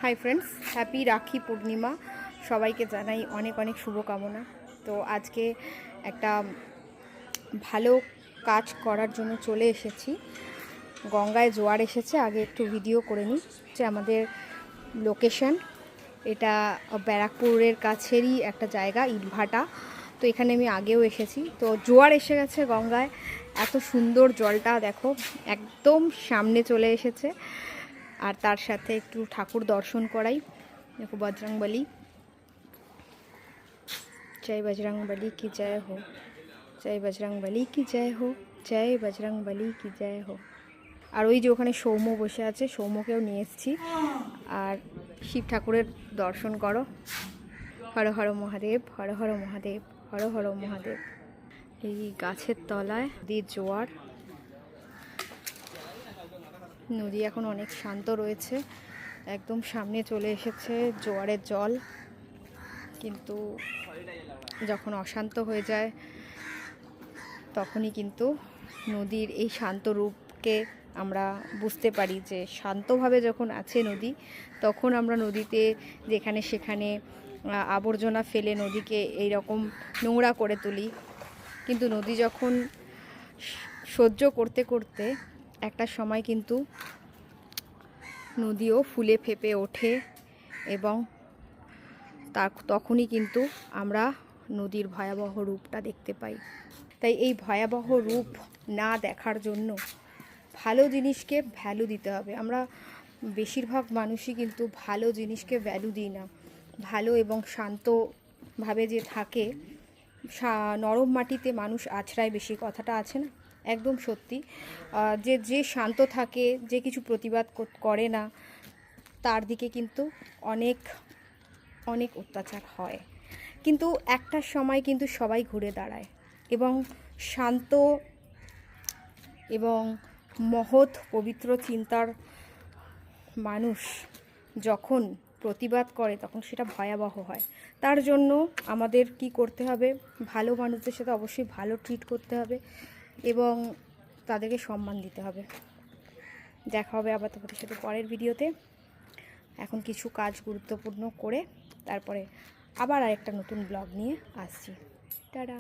Hi friends, happy Rakhi Purnima. সবাইকে জানাই অনেক অনেক শুভকামনা। তো আজকে একটা ভালো কাজ করার জন্য চলে এসেছি। গঙ্গায় জোয়ার এসেছে, আগে একটু ভিডিও করে নিই। যে আমাদের লোকেশন এটা ব্যারাকপুরের কাছেরই একটা জায়গা, ইটভাটা। তো এখানে আমি আগেও এসেছি। তো জোয়ার এসে গেছে গঙ্গায়, এত সুন্দর জলটা দেখো, একদম সামনে চলে এসেছে। আর তার সাথে একটু ঠাকুর দর্শন করাই। দেখো বজরংবলী, জয় বজরংবলী কি জয় হো, জয় বজরংবলী কি জয় হো, জয় বজরংবলী কি জয় হো। আর ওই যে ওখানে সৌম্য বসে আছে, সৌম্যকেও নিয়ে এসেছি। আর শিব ঠাকুরের দর্শন করো। হর হর মহাদেব, হর হর মহাদেব, হর হর মহাদেব। এই গাছের তলায় নদীর জোয়ার, নদী এখন অনেক শান্ত রয়েছে, একদম সামনে চলে এসেছে জোয়ারের জল। কিন্তু যখন অশান্ত হয়ে যায় তখনই কিন্তু নদীর এই শান্ত রূপকে আমরা বুঝতে পারি, যে শান্তভাবে যখন আছে নদী, তখন আমরা নদীতে যেখানে সেখানে আবর্জনা ফেলে নদীকে এই রকম নোংরা করে তুলি। কিন্তু নদী যখন সহ্য করতে করতে একটা সময় কিন্তু নদীও ফুলে ফেঁপে ওঠে, এবং তখনই কিন্তু আমরা নদীর ভয়াবহ রূপটা দেখতে পাই। তাই এই ভয়াবহ রূপ না দেখার জন্য ভালো জিনিসকে ভ্যালু দিতে হবে। আমরা বেশিরভাগ মানুষই কিন্তু ভালো জিনিসকে ভ্যালু দিই না। ভালো এবং শান্তভাবে যে থাকে, নরম মাটিতে মানুষ আছড়ায় বেশি, কথাটা আছে না, একদম সত্যি। যে শান্ত থাকে, যে কিছু প্রতিবাদ করে না, তার দিকে কিন্তু অনেক অনেক অত্যাচার হয়। কিন্তু একটা সময় কিন্তু সবাই ঘুরে দাঁড়ায়, এবং শান্ত এবং মহৎ পবিত্র চিন্তার মানুষ যখন প্রতিবাদ করে তখন সেটা ভয়াবহ হয়। তার জন্য আমাদের কি করতে হবে, ভালো মানুষদের সাথে অবশ্যই ভালো ট্রিট করতে হবে এবং তাদেরকে সম্মান দিতে হবে। দেখা হবে আবার তোমাদের সাথে পরের ভিডিওতে। এখন কিছু কাজ গুরুত্বপূর্ণ করে তারপরে আবার আরেকটা নতুন ব্লগ নিয়ে আসছি। টাটা।